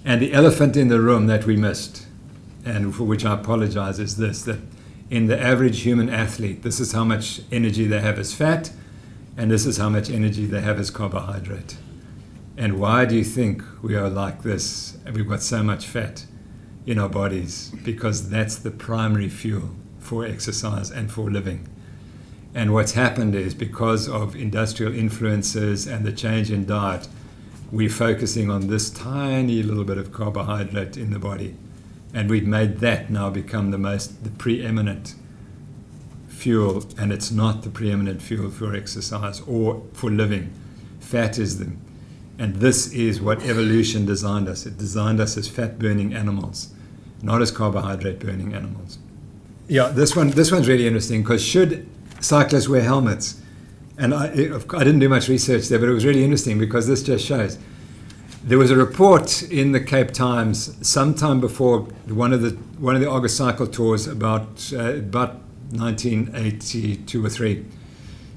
And the elephant in the room that we missed, and for which I apologize, is this, that in the average human athlete, this is how much energy they have as fat, and this is how much energy they have as carbohydrate. And why do you think we are like this? We've got so much fat in our bodies, because that's the primary fuel for exercise and for living. And what's happened is, because of industrial influences and the change in diet, we're focusing on this tiny little bit of carbohydrate in the body. And we've made that now become the preeminent fuel, and it's not the preeminent fuel for exercise or for living. Fat is the, and this is what evolution designed us. It designed us as fat-burning animals, not as carbohydrate-burning animals. Yeah, this one's really interesting, because should cyclists wear helmets? And I didn't do much research there, but it was really interesting, because this just shows. There was a report in the Cape Times sometime before one of the August cycle tours, about 1982 or 3,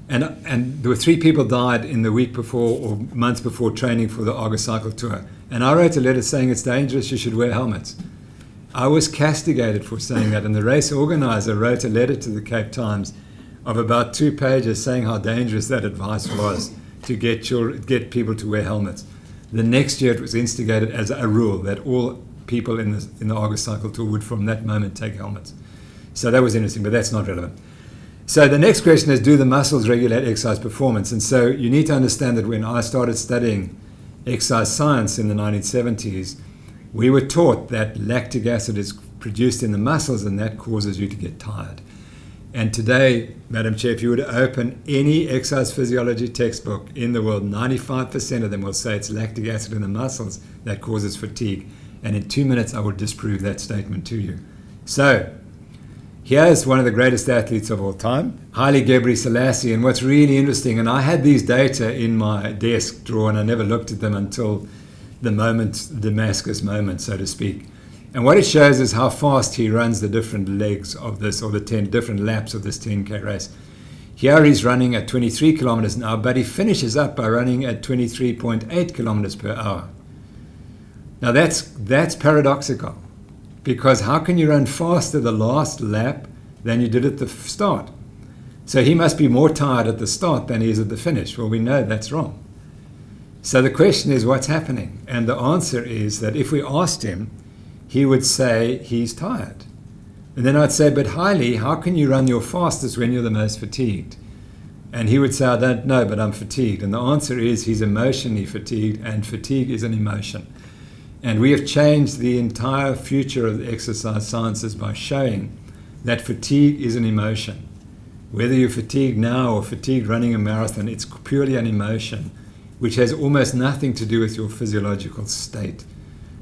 and there were 3 people died in the week before or months before training for the August cycle tour. And I wrote a letter saying it's dangerous, you should wear helmets. I was castigated for saying that, and the race organizer wrote a letter to the Cape Times of about 2 pages saying how dangerous that advice was to get people to wear helmets. The next year it was instigated as a rule that all people in the August cycle tour would from that moment take helmets. So that was interesting, but that's not relevant. So the next question is, do the muscles regulate exercise performance? And so you need to understand that when I started studying exercise science in the 1970s, we were taught that lactic acid is produced in the muscles, and that causes you to get tired. And today, Madam Chair, if you were to open any exercise physiology textbook in the world, 95% of them will say it's lactic acid in the muscles that causes fatigue. And in 2 minutes, I will disprove that statement to you. So here's one of the greatest athletes of all time, Haile Gebrselassie. And what's really interesting, and I had these data in my desk drawer, and I never looked at them until the Damascus moment, so to speak. And what it shows is how fast he runs the different legs of this, or the 10 different laps of this 10K race. Here he's running at 23 kilometers an hour, but he finishes up by running at 23.8 kilometers per hour. Now that's paradoxical, because how can you run faster the last lap than you did at the start? So he must be more tired at the start than he is at the finish. Well, we know that's wrong. So the question is, what's happening? And the answer is that if we asked him, he would say he's tired. And then I'd say, but Haile, how can you run your fastest when you're the most fatigued? And he would say, I don't know, but I'm fatigued. And the answer is he's emotionally fatigued, and fatigue is an emotion. And we have changed the entire future of the exercise sciences by showing that fatigue is an emotion. Whether you're fatigued now or fatigued running a marathon, it's purely an emotion, which has almost nothing to do with your physiological state.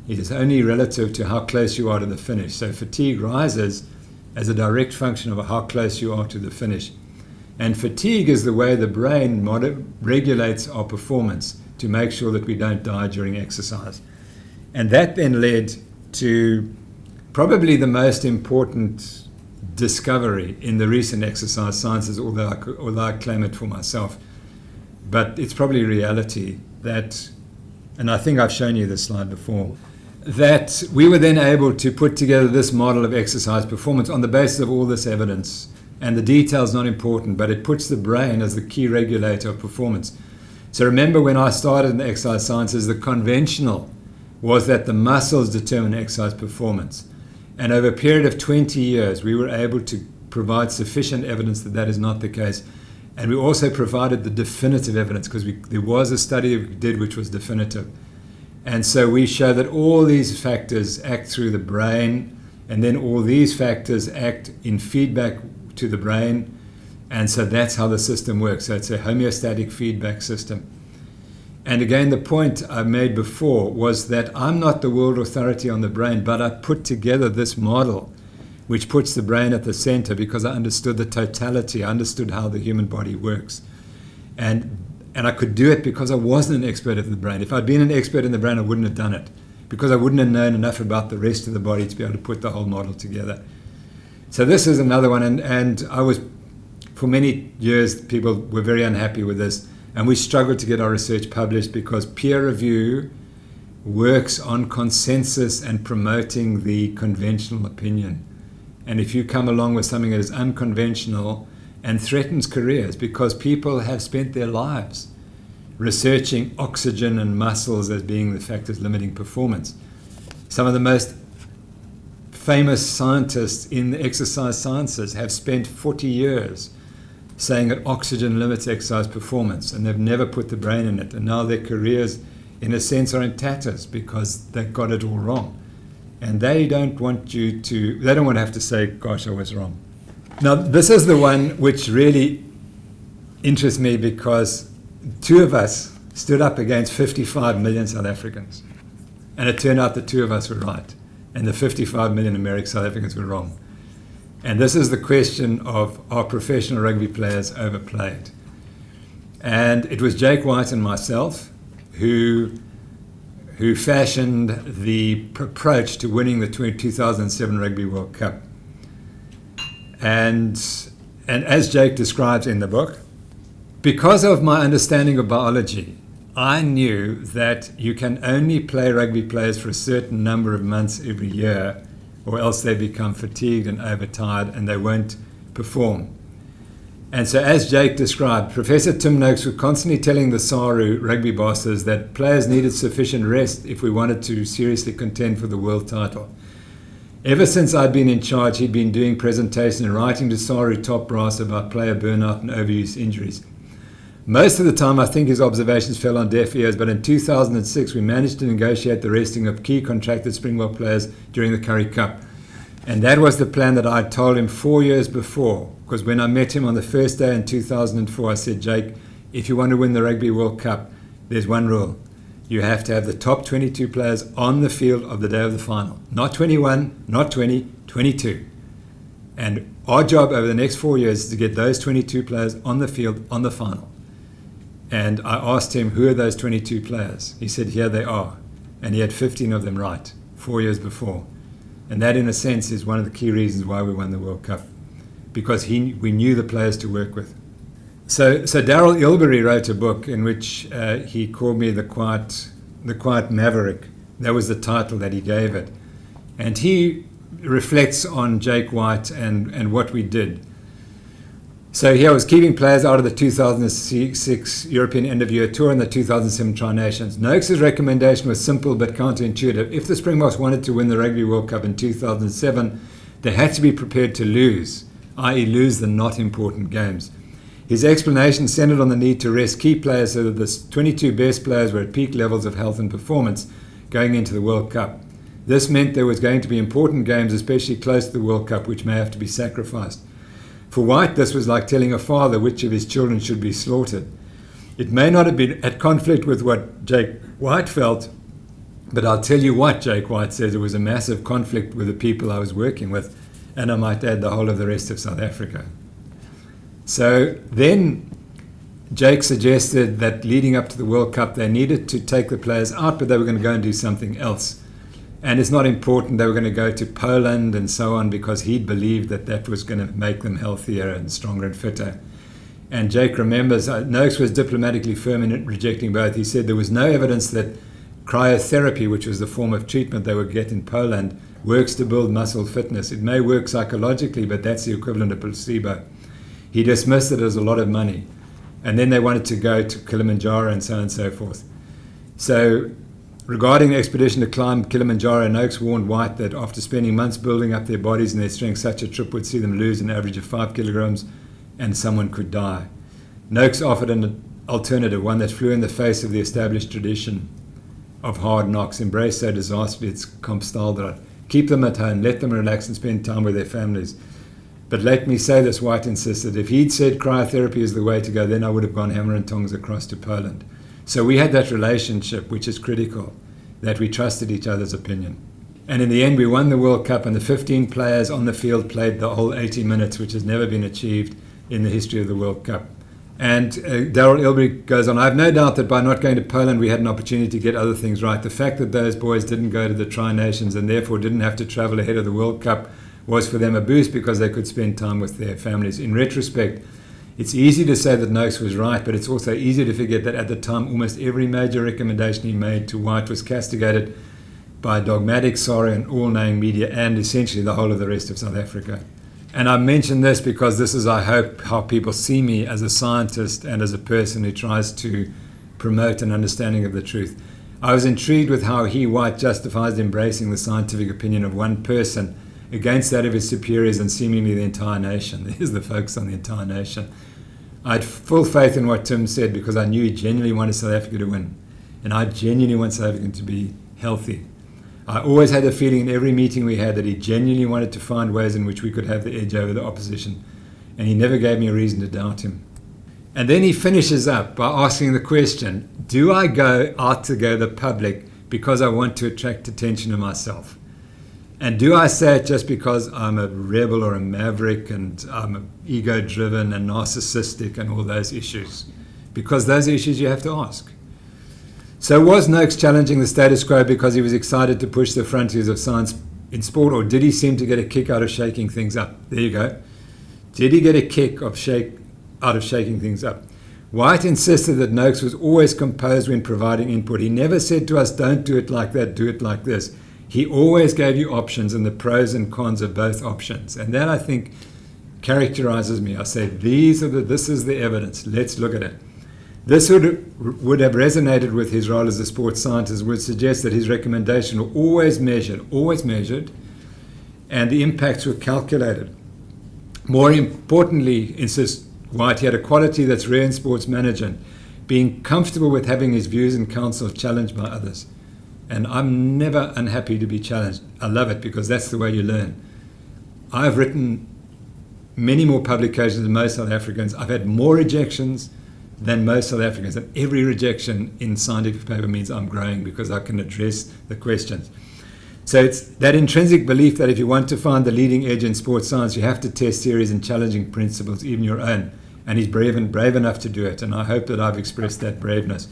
It is only relative to how close you are to the finish. So fatigue rises as a direct function of how close you are to the finish. And fatigue is the way the brain regulates our performance to make sure that we don't die during exercise. And that then led to probably the most important discovery in the recent exercise sciences, although I claim it for myself. But it's probably reality that, and I think I've shown you this slide before, that we were then able to put together this model of exercise performance on the basis of all this evidence. And the detail's not important, but it puts the brain as the key regulator of performance. So remember, when I started in the exercise sciences, the conventional was that the muscles determine exercise performance. And over a period of 20 years, we were able to provide sufficient evidence that that is not the case. And we also provided the definitive evidence, because there was a study we did which was definitive. And so we show that all these factors act through the brain, and then all these factors act in feedback to the brain. And so that's how the system works. So it's a homeostatic feedback system. And again, the point I made before was that I'm not the world authority on the brain, but I put together this model which puts the brain at the center, because I understood the totality, I understood how the human body works. And I could do it because I wasn't an expert in the brain. If I'd been an expert in the brain, I wouldn't have done it, because I wouldn't have known enough about the rest of the body to be able to put the whole model together. So this is another one, and I was, for many years, people were very unhappy with this, and we struggled to get our research published because peer review works on consensus and promoting the conventional opinion. And if you come along with something that is unconventional and threatens careers, because people have spent their lives researching oxygen and muscles as being the factors limiting performance. Some of the most famous scientists in the exercise sciences have spent 40 years saying that oxygen limits exercise performance, and they've never put the brain in it. And now their careers, in a sense, are in tatters because they got it all wrong. And they don't want to have to say, gosh, I was wrong. Now, this is the one which really interests me, because two of us stood up against 55 million South Africans. And it turned out the two of us were right. And the 55 million American South Africans were wrong. And this is the question of, are professional rugby players overplayed? And it was Jake White and myself who fashioned the approach to winning the 2007 Rugby World Cup. And as Jake describes in the book, because of my understanding of biology, I knew that you can only play rugby players for a certain number of months every year, or else they become fatigued and overtired and they won't perform. And so, as Jake described, Professor Tim Noakes was constantly telling the SARU rugby bosses that players needed sufficient rest if we wanted to seriously contend for the world title. Ever since I'd been in charge, he'd been doing presentations and writing to SARU top brass about player burnout and overuse injuries. Most of the time, I think his observations fell on deaf ears, but in 2006, we managed to negotiate the resting of key contracted Springbok players during the Currie Cup. And that was the plan that I told him 4 years before, because when I met him on the first day in 2004, I said, Jake, if you want to win the Rugby World Cup, there's one rule. You have to have the top 22 players on the field of the day of the final. Not 21, not 20, 22. And our job over the next 4 years is to get those 22 players on the field on the final. And I asked him, who are those 22 players? He said, here they are. And he had 15 of them right 4 years before. And that, in a sense, is one of the key reasons why we won the World Cup, because we knew the players to work with. So Daryl Ilbery wrote a book in which he called me the quiet Maverick. That was the title that he gave it. And he reflects on Jake White and what we did. So here I was keeping players out of the 2006 European end-of-year tour and the 2007 Tri-Nations. Noakes' recommendation was simple but counterintuitive. If the Springboks wanted to win the Rugby World Cup in 2007, they had to be prepared to lose, i.e. lose the not important games. His explanation centered on the need to rest key players so that the 22 best players were at peak levels of health and performance going into the World Cup. This meant there was going to be important games, especially close to the World Cup, which may have to be sacrificed. For White, this was like telling a father which of his children should be slaughtered. It may not have been at conflict with what Jake White felt, but I'll tell you what Jake White says, it was a massive conflict with the people I was working with, and I might add the whole of the rest of South Africa. So then Jake suggested that leading up to the World Cup, they needed to take the players out, but they were going to go and do something else. And it's not important, they were going to go to Poland and so on, because he believed that that was going to make them healthier and stronger and fitter. And Jake remembers, Noakes was diplomatically firm in rejecting both. He said there was no evidence that cryotherapy, which was the form of treatment they would get in Poland, works to build muscle fitness. It may work psychologically, but that's the equivalent of placebo. He dismissed it as a lot of money. And then they wanted to go to Kilimanjaro and so on and so forth. So regarding the expedition to climb Kilimanjaro, Noakes warned White that after spending months building up their bodies and their strength, such a trip would see them lose an average of 5 kilograms and someone could die. Noakes offered an alternative, one that flew in the face of the established tradition of hard knocks, embraced so disastrously its comp style that keep them at home, let them relax and spend time with their families. But let me say this, White insisted, if he'd said cryotherapy is the way to go, then I would have gone hammer and tongs across to Poland. So we had that relationship, which is critical, that we trusted each other's opinion. And in the end, we won the World Cup, and the 15 players on the field played the whole 80 minutes, which has never been achieved in the history of the World Cup. And Daryl Ilbery goes on, I have no doubt that by not going to Poland, we had an opportunity to get other things right. The fact that those boys didn't go to the Tri-Nations and therefore didn't have to travel ahead of the World Cup was for them a boost because they could spend time with their families. In retrospect, It's easy to say that Noakes was right, but it's also easy to forget that at the time almost every major recommendation he made to White was castigated by dogmatic, sorry, and all-knowing media, and essentially the whole of the rest of South Africa. And I mention this because this is, I hope, how people see me as a scientist and as a person who tries to promote an understanding of the truth. I was intrigued with how he, White, justifies embracing the scientific opinion of one person against that of his superiors and seemingly the entire nation. There's the focus on the entire nation. I had full faith in what Tim said because I knew he genuinely wanted South Africa to win. And I genuinely want South Africa to be healthy. I always had the feeling in every meeting we had that he genuinely wanted to find ways in which we could have the edge over the opposition. And he never gave me a reason to doubt him. And then he finishes up by asking the question, do I go out to go the public because I want to attract attention to myself? And do I say it just because I'm a rebel or a maverick and I'm ego-driven and narcissistic and all those issues? Because those are issues you have to ask. So was Noakes challenging the status quo because he was excited to push the frontiers of science in sport, or did he seem to get a kick out of shaking things up? There you go. Did he get a kick out of shaking things up? White insisted that Noakes was always composed when providing input. He never said to us, don't do it like that, do it like this. He always gave you options and the pros and cons of both options. And that, I think, characterizes me. I say, this is the evidence. Let's look at it. This would have resonated with his role as a sports scientist, would suggest that his recommendations were always measured, and the impacts were calculated. More importantly, insists White, he had a quality that's rare in sports management, being comfortable with having his views and counsel challenged by others. And I'm never unhappy to be challenged. I love it because that's the way you learn. I've written many more publications than most South Africans. I've had more rejections than most South Africans. And every rejection in scientific paper means I'm growing because I can address the questions. So it's that intrinsic belief that if you want to find the leading edge in sports science, you have to test theories and challenging principles, even your own. And he's brave enough to do it. And I hope that I've expressed that braveness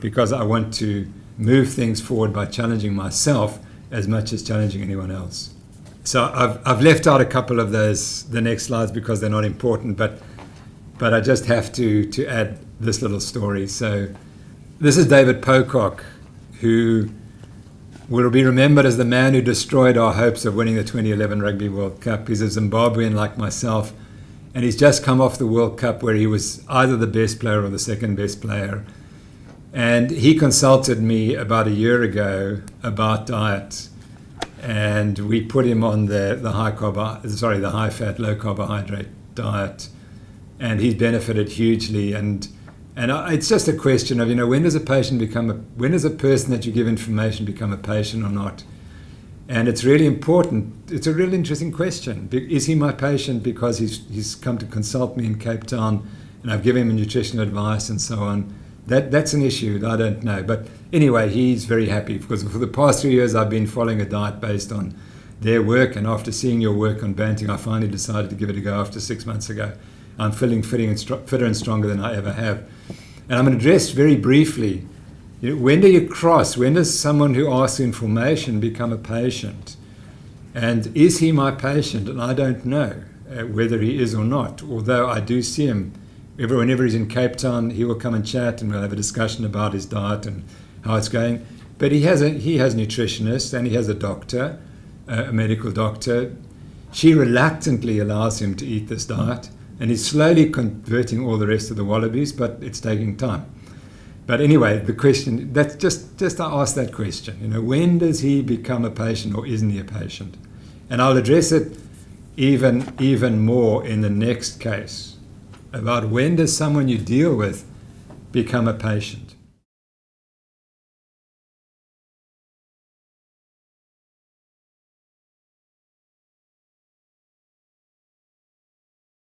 because I want to move things forward by challenging myself as much as challenging anyone else. So I've left out a couple of those, the next slides, because they're not important, but I just have to add this little story. So this is David Pocock, who will be remembered as the man who destroyed our hopes of winning the 2011 Rugby World Cup. He's a Zimbabwean like myself, and he's just come off the World Cup where he was either the best player or the second best player. And he consulted me about a year ago about diet, and we put him on the high fat, low carbohydrate diet, and he's benefited hugely. And it's just a question of, when does a person when does a person that you give information become a patient or not? And it's really important. It's a really interesting question. Is he my patient because he's come to consult me in Cape Town, and I've given him nutritional advice and so on? That's an issue. I don't know. But anyway, he's very happy because for the past 3 years I've been following a diet based on their work, and after seeing your work on banting, I finally decided to give it a go after 6 months ago. I'm feeling fitter and stronger than I ever have. And I'm going to address very briefly, when does someone who asks information become a patient? And is he my patient? And I don't know whether he is or not, although I do see him. Whenever he's in Cape Town, he will come and chat, and we'll have a discussion about his diet and how it's going. But he has nutritionists, and he has a doctor, a medical doctor. She reluctantly allows him to eat this diet, and he's slowly converting all the rest of the wallabies, but it's taking time. But anyway, the question, that's just I asked that question. When does he become a patient, or isn't he a patient? And I'll address it even more in the next case, about when does someone you deal with become a patient.